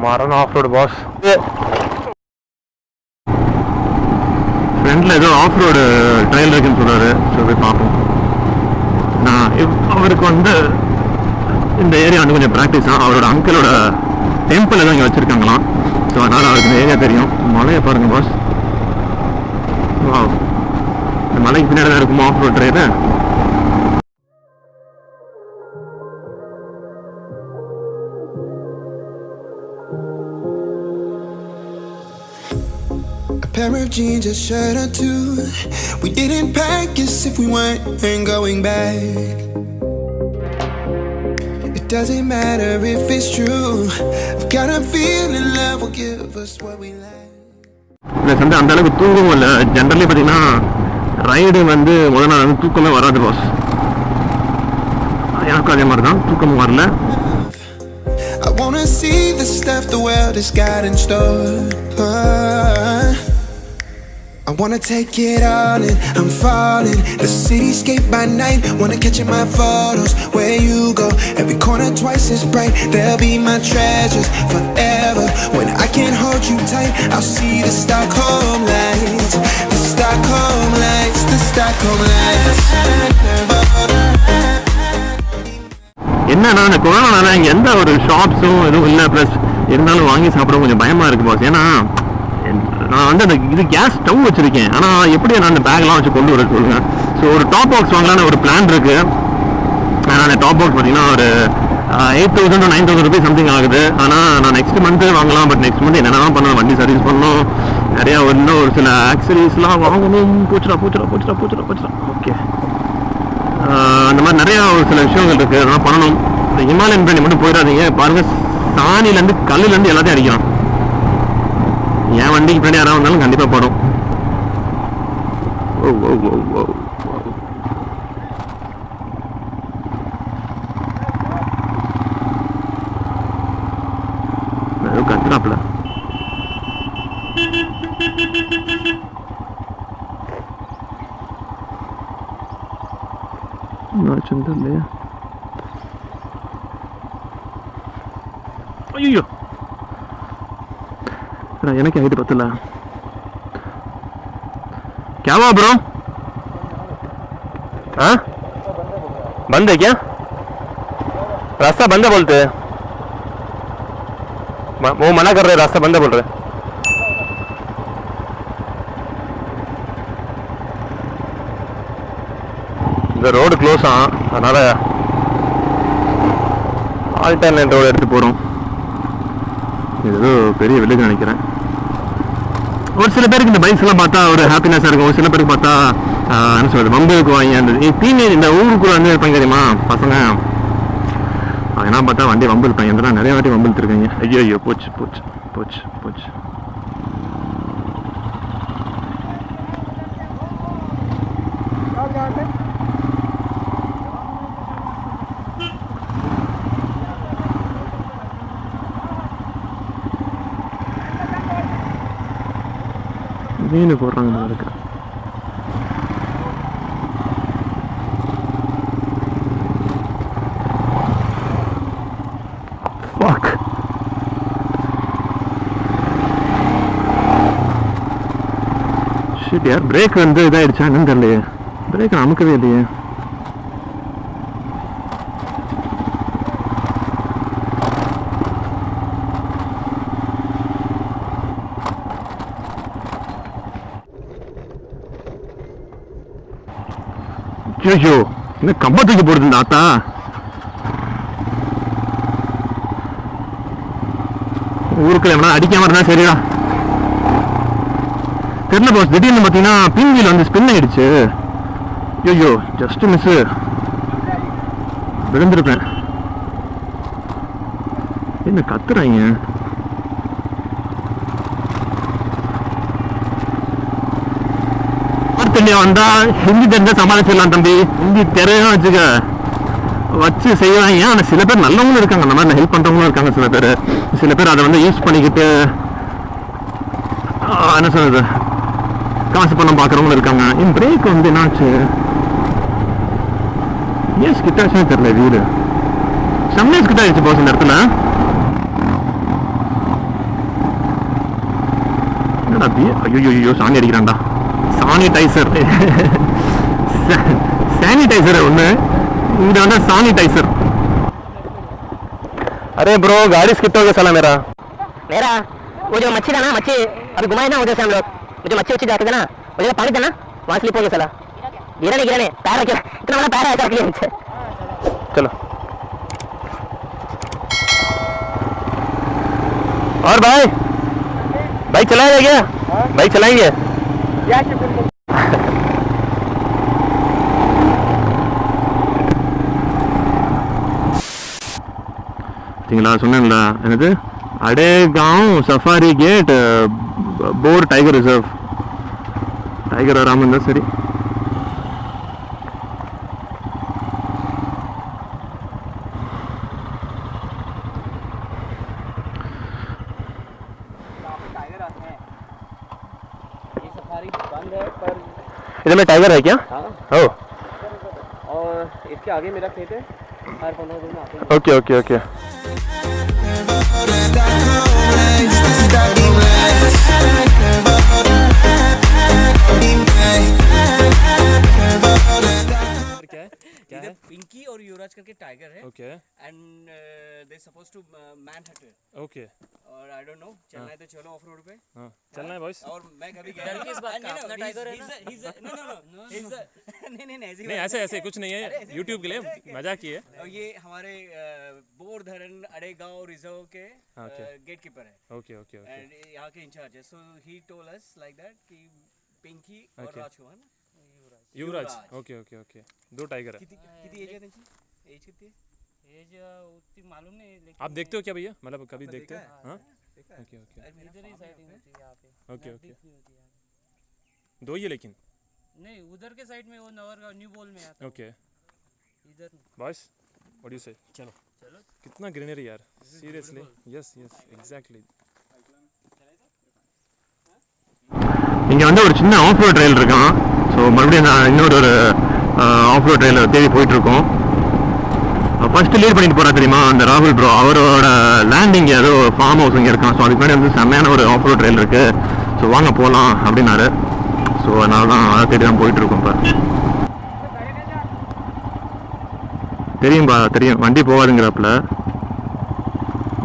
மரண off road pass. ஃப்ரெண்டில் ஏதோ off road trial இருக்குன்னு சொல்கிறாரு. ஸோ போய் பார்ப்போம். நான் அவருக்கு வந்து இந்த ஏரியா வந்து கொஞ்சம் ப்ராக்டிஸ் தான். அவரோட அங்கிளோட டெம்பிள் எல்லாம் இங்கே வச்சுருக்காங்களாம். ஸோ அதனால் அவருக்கு இந்த ஏரியா தெரியும். மலையை பாருங்கள் பாஸ். வா, இந்த மலைக்கு பின்னாடி தான் இருக்குமா ஆஃப் ரோட் ட்ரையரு. Pair of jeans, a shirt or two. We didn't pack as if we weren't going back. It doesn't matter if it's true. I've got a feeling love will give us what we like. இந்த சண்டை அந்த அளவுக்கு தூங்கவும் இல்லை. Generally பார்த்தீங்கன்னா ride வந்து முதல் நாள் வந்து தூக்கமே வராது பாஸ். எனக்கும் அதே மாதிரி தான், தூக்கமும் வரல. I wanna see the stuff the world has got in store. I wanna take it all in, I'm falling. The cityscape by night, wanna catch in my photos. Where you go, every corner twice as bright. They'll be my treasures forever. When I can't hold you tight, I'll see the Stockholm lights. The Stockholm lights, the Stockholm lights. என்னன்னா இந்த கொரோனானால இங்கே எந்த ஒரு ஷாப்ஸும் எதுவும் இல்லை. Plus இருந்தாலும் வாங்கி சாப்பிட கொஞ்சம் பயமாக இருக்குது பாஸ். ஏன்னா நான் வந்து அந்த இது கேஸ் ஸ்டவ் வச்சுருக்கேன். ஆனால் எப்படி நான் அந்த பேக்லாம் வச்சு கொண்டு வர சொல்லுங்கள். ஸோ ஒரு டாப் பாக்ஸ் வாங்கலான்னு ஒரு பிளான் இருக்குது. ஆனால் அந்த டாப் பாக்ஸ் பார்த்தீங்கன்னா ஒரு 8,000 to 9,000 rupees சம்திங் ஆகுது. ஆனால் நான் நெக்ஸ்ட் மந்த்து வாங்கலாம். பட் நெக்ஸ்ட் மந்த் என்னென்ன பண்ணணும், வண்டி சர்வீஸ் பண்ணணும், நிறையா இன்னும் ஒரு சில ஆக்சரிஸ்லாம் வாங்கணும். போச்சுடா. ஓகே, அந்த மாதிரி நிறையா ஒரு சில விஷயங்கள் இருக்குது, அதெல்லாம் பண்ணணும். இந்த ஹிமாலயன் பிராண்ட் மட்டும் போயிடாதீங்க. பாருங்கள், சாணிலேருந்து கல்லுலேருந்து எல்லாத்தையும் அடிக்கலாம். என் வண்டிக்கு பின்னாடி யாராவது வந்தாலும் கண்டிப்பாக படும். கத்துறாப்புல இல்லையா? ஐயோ, எனக்கு ஹைட் பத்தல. क्या हुआ ब्रो? हाँ, बंद है क्या? रास्ता बंद है बोलते हैं. वो मना कर रहे, रास्ता बंद है बोल रहे. இந்த ரோடு க்ளோஸ் அதனால ஆல்டர்னேட் ரோடு எடுத்து போகிறோம். இது ஏதோ பெரிய வில்லேஜ் நினைக்கிறேன். ஒரு சில பேருக்கு இந்த பைக்ஸ் எல்லாம் பார்த்தா ஒரு ஹாப்பினஸாக இருக்கும். ஒரு சில பேருக்கு பார்த்தா என்ன சொல்றது, வம்புக்கு வாங்கி அந்த டீனேஜ் இந்த ஊருக்குள்ள வந்து இருப்பாங்க தெரியுமா பசங்க, அதெல்லாம் பார்த்தா வண்டி வம்பு இருப்பாங்க. இதெல்லாம் நிறைய வாட்டி வம்பு இருக்காங்க. ஐயோ போச்சு. மீன் போடுறாங்க அதுக்கு. ஷிட் யார், பிரேக் வந்து இதாயிடுச்சா என்னன்னு தெரியலையே. பிரேக் அமுக்கவே இல்லையே. ஐயோ, என்ன கம்பத்துக்கு போடுது இந்த ஆத்தா. ஊருக்குள்ள எவனா அடிக்காம இருந்தா சரிடா. தெரியல பாஸ், திடீர்னு பார்த்தீங்கன்னா பின் வீல் வந்து ஸ்பின் ஆயிடுச்சு. ஐயோ, ஜஸ்ட் மிஸ், விழுந்திருப்பேன். என்ன கத்துறாங்க? வந்தா ஹிந்தி தெரிஞ்சா சமாளிச்சிடலாம் தம்பி. ஹிந்தி தெரியும் வச்சு செய்வாங்க. ஆனால் சில பேர் நல்லவங்களும் இருக்காங்க, அந்த மாதிரி ஹெல்ப் பண்றவங்களும் இருக்காங்க. சில பேர் அதை வந்து யூஸ் பண்ணிக்கிட்டு என்ன சொல்றது, காசு பணம் பார்க்குறவங்களும் இருக்காங்க. என் பிரேக் வந்து என்னாச்சு, ஏன் கிட்ட ஆச்சுன்னு தெரியல. வீடு சம்டைம்ஸ் கிட்ட ஆயிடுச்சு போஸ் இந்த இடத்துல. என்னடா ஐயோ சாணி அடிக்கிறான்டா. சானிடைசர் சானிடைசர் ஒன்று, இங்கே வந்து சானிடைசர். अरे ब्रो गाड़ी स्किप हो गया साला मेरा वो जो मच्छी था ना, मच्छी अभी घुमाए ना उधर से हम लोग, वो जो मच्छी वच्छी जाते थे ना, वो जो पानी था ना, वहाँ स्लिप हो गया साला. गिरा नहीं पैर रखे, इतना बड़ा पैर है ऐसा रख लिया. चलो और भाई चलाएंगे क्या? बाइक चलाएंगे சரிங்களா? சொன்னேன்ல என்னது அடேகாவ் சஃபாரி கேட் போர் டைகர் ரிசர்வ். டைகர் வராமல் இருந்தால் சரி. इधर में टाइगर है क्या? ओ और इसके आगे मेरा खेत है, हर 15 दिन में आते हैं. Okay okay okay. क्या है? पिंकी और युवराज करके टाइगर है. Okay. And they suppose to man hunter. Okay. और आई डोंट नो, चलना है तो चलो ऑफ रोड पे. हाँ चलना है बॉयज. और मैं कभी गया नहीं. किस बात का? अपना टाइगर है ना. नहीं ऐसे ऐसे कुछ नहीं है, यूट्यूब के लिए मजाक किए. और ये हमारे बोर धरन अड़ेगांव रिजर्व के गेट कीपर है. Okay okay okay. एंड यहाँ के इंचार्ज है. So he told us like that कि पिंकी और Rajkumar Yuvraj. Okay okay okay. 2 tiger है. कितनी एज है त्यांची? एज कितनी है? एज उतनी मालूम नहीं, लेकिन आप देखते हो क्या भैया, मतलब कभी देखते हो? हाँ ओके ओके इधर ही साइडिंग होती है यहाँ पे. Okay okay. नहीं होती यहाँ पे. 2 ही है लेकिन. नहीं, उधर के साइड में वो नवर का न्यू बॉल में आता है. ओके इधर बॉयज व्हाट डू यू से? चलो चलो. कितना ग्रीनरी यार, सीरियसली. Yes yes exactly. இங்கே வந்து ஒரு சின்ன ஆஃப் ரோட் ட்ரெயில் இருக்கான். ஸோ மறுபடியும் நான் இன்னொரு ஆஃப் ரோட் ட்ரெயிலை தேடி போயிட்டுருக்கோம். ஃபஸ்ட்டு லீட் பண்ணிட்டு போகிறா தெரியுமா அந்த ராகுல் ப்ரோ, அவரோட லேண்டிங் ஏதோ ஃபார்ம் ஹவுஸ் இங்கே இருக்கான். ஸோ அதுக்கு முன்னாடி வந்து செம்மையான ஒரு ஆஃப் ரோட் ட்ரெயில் இருக்குது. ஸோ வாங்க போகலாம் அப்படின்னாரு. ஸோ அதனால தான் அதை தேடி தான் போயிட்டுருக்கோம். இப்போ தெரியும்பா தெரியும், வண்டி போகாதுங்கிறாப்புல.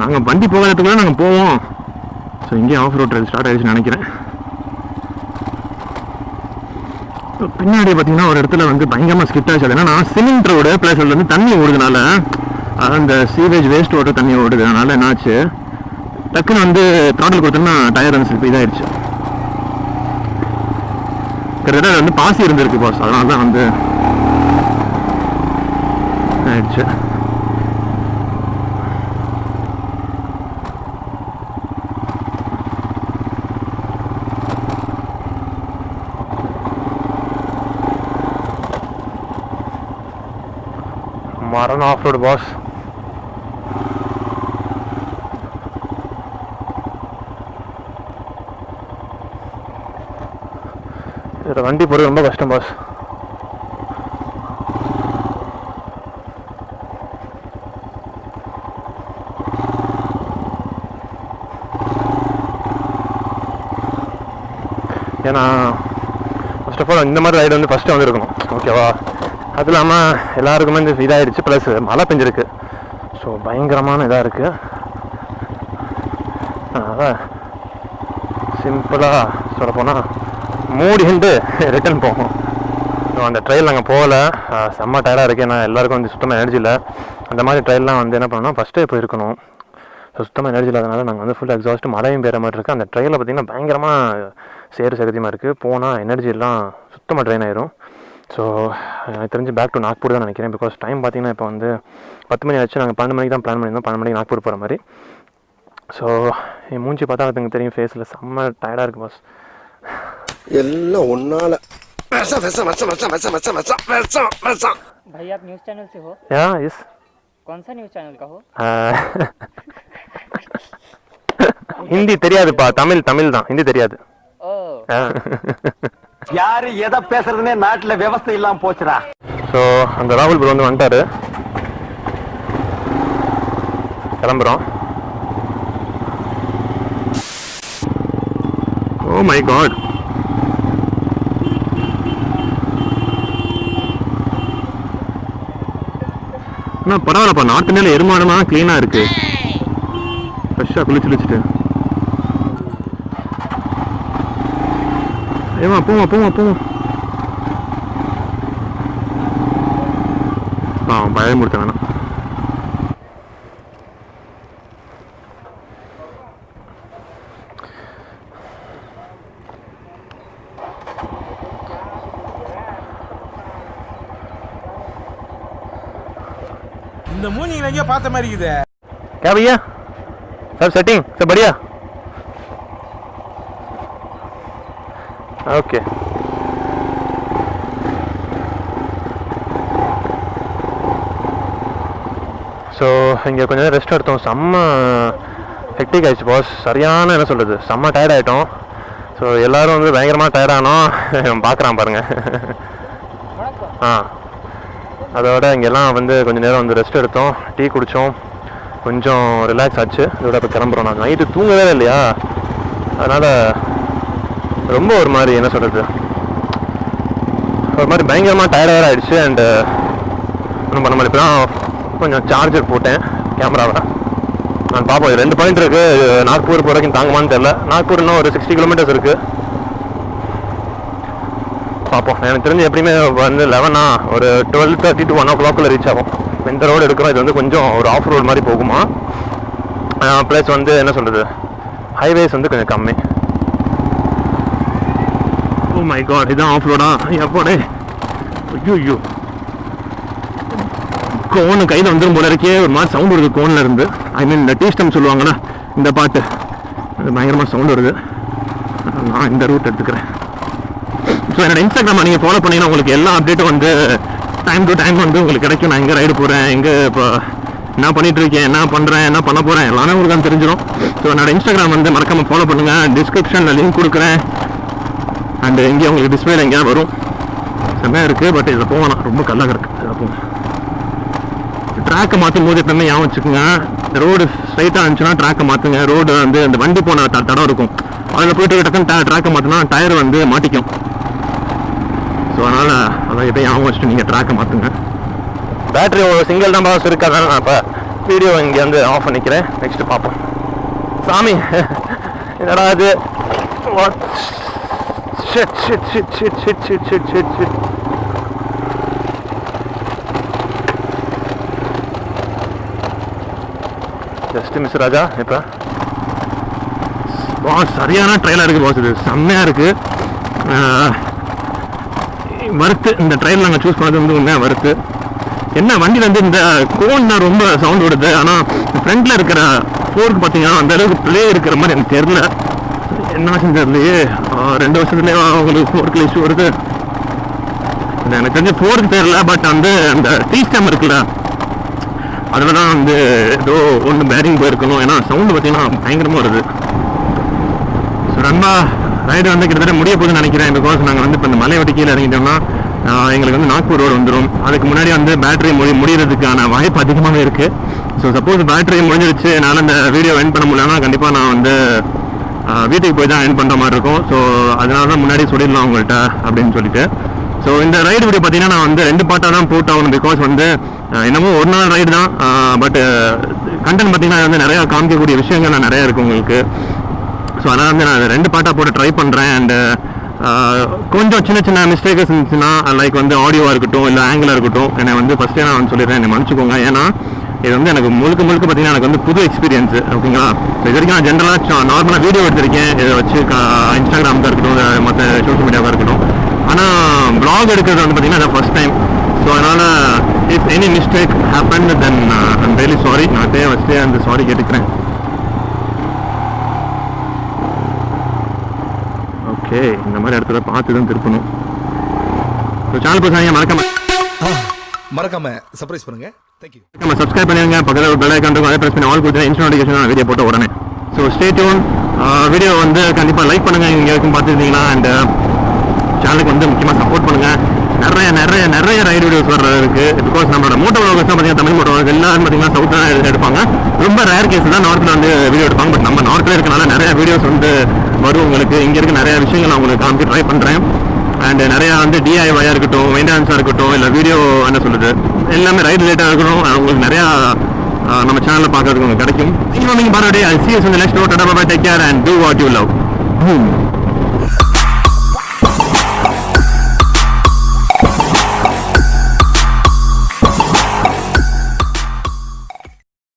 நாங்கள் வண்டி போகாததுக்குள்ளே நாங்கள் போவோம். ஸோ இங்கேயும் ஆஃப் ரோட் ட்ரெயில் ஸ்டார்ட் ஆகிடுச்சுன்னு நினைக்கிறேன். பின்னாடி பார்த்தீங்கன்னா ஒரு இடத்துல வந்து பயங்கரமாக ஸ்கிட் ஆச்சு. அது என்னன்னா சிலிண்டரோட ப்ளஸ் அதில் வந்து தண்ணி ஓடுதுனால, அந்த சீவேஜ் வேஸ்ட் வாட்டர் தண்ணி ஓடுது. அதனால என்னாச்சு, டக்குன்னு வந்து த்ராட்டில் கொடுத்தோம்னா டயர் வந்து ஸ்லிப் இதாகிடுச்சு. கிட்டத்தட்ட வந்து பாசி இருந்திருக்கு பாஸ், அதனால தான் வந்து ஆயிடுச்சு. மரண ஆஃப் ரோடு பாஸ். இதில் வண்டி போகிறது ரொம்ப கஷ்டம் பாஸ். ஏன்னா ஃபர்ஸ்ட் ஆஃப் ஆல் இந்த மாதிரி ரைடு வந்து ஃபஸ்ட்டு வந்துருக்கணும், ஓகேவா? அது இல்லாமல் எல்லாருக்குமே இந்த இதாகிடுச்சு, ப்ளஸ் மழை பெஞ்சிருக்கு. ஸோ பயங்கரமான இதாக இருக்குது. அதனால் சிம்பிளாக சொல்லப்போனால் மூடிட்டு ரிட்டன் போகும். ஸோ அந்த ட்ரெயில் நாங்கள் போகல, செம்ம டயர்டாக இருக்குது. ஏன்னா எல்லாருக்கும் வந்து சுத்தமாக எனர்ஜி இல்லை. அந்த மாதிரி ட்ரெயிலெலாம் வந்து என்ன பண்ணோம்னா ஃபஸ்ட்டே போயிருக்கணும். சுத்தமாக எனர்ஜி இல்லாதனால நாங்கள் வந்து ஃபுல் எக்ஸாஸ்ட்டு மழையும் பெய்கிற மாதிரி இருக்குது. அந்த ட்ரெயிலில் பார்த்திங்கன்னா பயங்கரமாக சேறு சகதியமாக இருக்குது. போனால் எனர்ஜி எல்லாம் சுத்தமாக ட்ரெயின் ஆயிரும். ஸோ எனக்கு தெரிஞ்சு பேக் டு நாக்பூர் தான் நினைக்கிறேன். பிகாஸ் டைம் பார்த்திங்கன்னா இப்போ வந்து 10 மணி ஆச்சு. நாங்கள் 12 மணிக்கு தான் பிளான் பண்ணியிருந்தோம், 12 மணிக்கு நாக்பூர் போகிற மாதிரி. ஸோ என் மூஞ்சி பார்த்தா அதுக்கு தெரியும், ஃபேஸில் செம்ம டயர்டாக இருக்குது பாஸ். எல்லாம் ஒன்னால भाई आप न्यूज़ चैनल से हो? या यस. कौन सा न्यूज़ चैनल का हो? ஹிந்தி தெரியாதுப்பா, தமிழ் தான், ஹிந்தி தெரியாது. ओ யாரு எதை பேசுறதுன்னே நாட்டுல விவசாயம் இல்லாம போச்சுடா. ஸோ அந்த ராகுல் ப்ரோ வந்து வந்துட்டாரு, கிளம்புறோம். ஓ ஓ மை காட். ஆனால் பரவாயில்லப்பா, நார்த் இந்தியாவில் எருமாடமாக க்ளீனாக இருக்குது. ஃப்ரெஷ்ஷாக குளிச்சுட்டு ஏமா போவோம். பழைய முடித்த வேணாம். இந்த மூணு எங்கேயோ பார்த்த மாதிரி இருக்குது. क्या भैया सब सेटिंग सब बढ़िया ओके. ஸோ இங்கே கொஞ்சம் நேரம் ரெஸ்ட் எடுத்தோம். செம்ம ஹெக்டிக் ஆகிடுச்சு பாஸ். சரியான என்ன சொல்கிறது, செம்ம டயர்ட் ஆகிட்டோம். ஸோ எல்லோரும் வந்து பயங்கரமாக டயர்டானோம் பார்க்குறான் பாருங்கள். அதோட இங்கெல்லாம் வந்து கொஞ்சம் நேரம் வந்து ரெஸ்ட் எடுத்தோம், டீ குடித்தோம், கொஞ்சம் ரிலாக்ஸ் ஆச்சு. இதோட இப்போ கிளம்புறோம். நான் நைட்டு தூங்கவே இல்லையா, அதனால் ரொம்ப ஒரு மாதிரி என்ன சொல்கிறது, ஒரு மாதிரி பயங்கரமாக டயர்டாக ஆகிடுச்சு. அண்டு ஒன்றும் பண்ண மாதிரி இப்போ தான் கொஞ்சம் சார்ஜர் போட்டேன் கேமராவை. நான் பார்ப்போம், 2 பாயிண்ட் இருக்குது. நாக்பூர் போகிற வரைக்கும் தாங்குமான்னு தெரில. நாக்பூர் இன்னும் ஒரு 60 கிலோமீட்டர்ஸ் இருக்குது. பார்ப்போம். எனக்கு தெரிஞ்சு எப்படியுமே வந்து 11 ஒரு 12:30 to 1 o'clock ரீச் ஆகும். இந்த ரோடு எடுக்கிறோம். இது வந்து கொஞ்சம் ஒரு ஆஃப் ரோடு மாதிரி போகுமா. ப்ளஸ் வந்து என்ன சொல்கிறது, ஹைவேஸ் வந்து கொஞ்சம் கம்மி. ஓ மை காட், இதுதான் ஆஃப் ரோடா? எப்போடே ஐயோ, கோனு கையில் வந்துடும் போல இருக்கே. ஒரு மாதிரி சவுண்ட் வருது கோனில் இருந்து. ஐ மீன் இந்த டீஸ்டம் சொல்லுவாங்கன்னா இந்த பாட்டு, அது பயங்கரமாக சவுண்ட் வருது. நான் இந்த ரூட் எடுத்துக்கிறேன். ஸோ என்னோட இன்ஸ்டாகிராமை நீங்கள் ஃபாலோ பண்ணிங்கன்னா உங்களுக்கு எல்லா அப்டேட்டும் வந்து டைம் டு டைம் வந்து உங்களுக்கு கிடைக்கும். நான் எங்கே ரைடு போகிறேன், எங்கே இப்போ என்ன பண்ணிகிட்டு இருக்கேன், என்ன பண்ணுறேன், என்ன பண்ண போகிறேன், எல்லாமே உங்களுக்கு தான் தெரிஞ்சிடும். ஸோ என்னோட இன்ஸ்டாகிராம் வந்து மறக்காமல் ஃபாலோ பண்ணுங்கள். டிஸ்கிரிப்ஷனில் லிங்க் கொடுக்குறேன். அண்டு எங்கேயும் உங்களுக்கு டிஸ்பிளேல எங்கேயா வரும். செம்மையாக இருக்குது. பட் இதில் போவேனா, ரொம்ப கல்லாக இருக்குது. இதில் போவோம். ட்ராக்கை மாற்றும் போது எப்பவுமே ஞாபகம் வச்சுக்கோங்க, ரோடு ஸ்ட்ரைட்டாக இருந்துச்சுன்னா ட்ராக்கை மாற்றுங்க. ரோடு வந்து அந்த வண்டி போன தடம் இருக்கும், அதில் போய்ட்டு டக்குன்னு ட்ராக்கை மாற்றினா டயர் வந்து மாட்டிக்கும். ஸோ அதனால் அதை எப்போ ஞாபகம் வச்சுட்டு நீங்கள் ட்ராக்கை மாற்றுங்க. பேட்டரி ஒரு சிங்கிள் தான் பாஸ் இருக்காதான். நான் இப்போ வீடியோ இங்கே வந்து ஆஃப் பண்ணிக்கிறேன். நெக்ஸ்ட்டு பார்ப்போம். சாமி என்னடா அது, ஜஸ்ட் மிஸ் ராஜா. இப்போ பாஸ் சரியான ட்ரெயிலாக இருக்குது பாஸ். இது செம்மையாக இருக்குது. வறுத்து இந்த ட்ரெயின் நாங்கள் சூஸ் பண்ணது வந்து உண்மையாக வறுத்து. என்ன வண்டியில் வந்து இந்த கோன் தான் ரொம்ப சவுண்ட் விடுது. ஆனால் ஃப்ரண்ட்டில் இருக்கிற ஃபோர்க்கு பார்த்தீங்கன்னா அந்த அளவுக்கு ப்ளே இருக்கிற மாதிரி எனக்கு தெரில. என்ன ஆச்சுன்னு தெரியலையே. 2 வருஷத்துலேயே உங்களுக்கு ஃபோர்க்கில் இஷ்யூ வருது. எனக்கு தெரிஞ்ச ஃபோர்க்கு தெரியல. பட் வந்து அந்த டீஸ்டம் இருக்குல்ல, அதில் தான் வந்து ஏதோ ஒன்று பேரிங் போயிருக்கணும். ஏன்னா சவுண்டு பார்த்தீங்கன்னா பயங்கரமாக வருது. ஸோ ரொம்ப ரைடு வந்து கிட்டத்தட்ட முடிய போகுதுன்னு நினைக்கிறேன். பிகாஸ் நாங்கள் வந்து இப்போ இந்த மலையோட கீழே இறங்கிட்டோம்னா எங்களுக்கு வந்து நாக்பூர் ரோடு வந்துடும். அதுக்கு முன்னாடி வந்து பேட்டரி முடிகிறதுக்கான வாய்ப்பு அதிகமாகவே இருக்குது. ஸோ சப்போஸ் பேட்டரி முடிஞ்சிருச்சு, என்னால் இந்த வீடியோ எண்ட் பண்ண முடியலன்னா கண்டிப்பாக நான் வந்து வீட்டுக்கு போய் தான் எண்ட் பண்ணுற மாதிரி இருக்கும். ஸோ அதனால தான் முன்னாடி சொல்லிடலாம் உங்கள்கிட்ட அப்படின்னு சொல்லிட்டு. ஸோ இந்த ரைடு வீடியோ பார்த்தீங்கன்னா நான் வந்து 2 பார்ட்டாக தான் போட்டு ஆகணும். பிகாஸ் வந்து என்னமோ ஒரு நாள் ரைடு தான். பட் கண்டென்ட் பார்த்தீங்கன்னா வந்து நிறையா காமிக்கக்கூடிய விஷயங்கள் நிறையா இருக்குது உங்களுக்கு. ஸோ அதனால் வந்து நான் 2 பார்ட்டாக போட்டு ட்ரை பண்ணுறேன். அண்டு கொஞ்சம் சின்ன சின்ன மிஸ்டேக்ஸ் இருந்துச்சுன்னா, லைக் வந்து ஆடியோவாக இருக்கட்டும், இல்லை ஆங்கிளாக இருக்கட்டும், என்னை வந்து ஃபஸ்ட்டே நான் வந்து சொல்லிடுறேன், என்னை மன்னிச்சுக்கோங்க. ஏன்னா இது வந்து எனக்கு முழுக்க பார்த்தீங்கன்னா எனக்கு வந்து புது எக்ஸ்பீரியன்ஸு. ஓகேங்களா? இது வரைக்கும் நான் ஜென்ரலாக நார்மலாக வீடியோ எடுத்திருக்கேன். இதை வச்சு இன்ஸ்டாகிராமுக்கு இருக்கட்டும், மற்ற சோஷியல் மீடியாவாக இருக்கட்டும். ஆனால் ப்ளாக் எடுக்கிறது வந்து பார்த்தீங்கன்னா அது ஃபஸ்ட் டைம். ஸோ அதனால் if any mistake happen then I'm really sorry. நான் ஃபஸ்ட்டே அந்த சாரி கேட்டுக்கிறேன். ஓகே, இந்த மாதிரி இடத்துல பார்த்து தான் திருப்பணும். ஸோ சேனல் பசங்க மறக்காம சர்ப்ரைஸ் பண்ணுங்க. தேங்க்யூ. நம்ம சப்ஸ்கிரைப் பண்ணிடுங்க. பக்கத்தில் ஒரு பெல் ஐக்கான் இருக்கும், அதை ப்ரெஸ் பண்ணி ஆல் கொடுத்து இன்ஸ்டா நோட்டிஃபிகேஷன் வீடியோ போட்ட உடனே. So stay tune. வீடியோ வந்து கண்டிப்பாக லைக் பண்ணுங்கள் இங்கே வரைக்கும் பார்த்துருந்தீங்கன்னா. அண்ட் சேனலுக்கு வந்து முக்கியமாக சப்போர்ட் பண்ணுங்கள். நிறைய ரைடு வீடியோஸ் வர இருக்குது. பிகாஸ் நம்மளோட மோட்டோ விளாகர்ஸ் தான் பார்த்தீங்கன்னா, தமிழ் மோட்டோ விளாகர்ஸ் எல்லாரும் பார்த்தீங்கன்னா சவுத்தில் தான் எடுப்பாங்க. ரொம்ப ரேர் கேஸ் தான் நார்த்தில் வந்து வீடியோ எடுப்பாங்க. பட் நம்ம நார்த்தில் இருக்கனால நிறைய வீடியோஸ் வந்து வரும் உங்களுக்கு. இங்கே இருக்க நிறைய விஷயங்கள் நான் உங்களுக்கு காமிக்க ட்ரை பண்ணுறேன். அண்ட் நிறையா வந்து டிஐஒயாக இருக்கட்டும், மெயின்டெனன்ஸாக இருக்கட்டும், இல்லை வீடியோ என்ன சொல்கிறது எல்லாமே ரைட் ரிலேட்டாக இருக்கணும். உங்களுக்கு நிறையா நம்ம சேனலில் பார்க்கறதுக்கு உங்களுக்கு கிடைக்கும். நீங்கள் பாருடைய சீரியஸ் இந்த next take care and do what you love.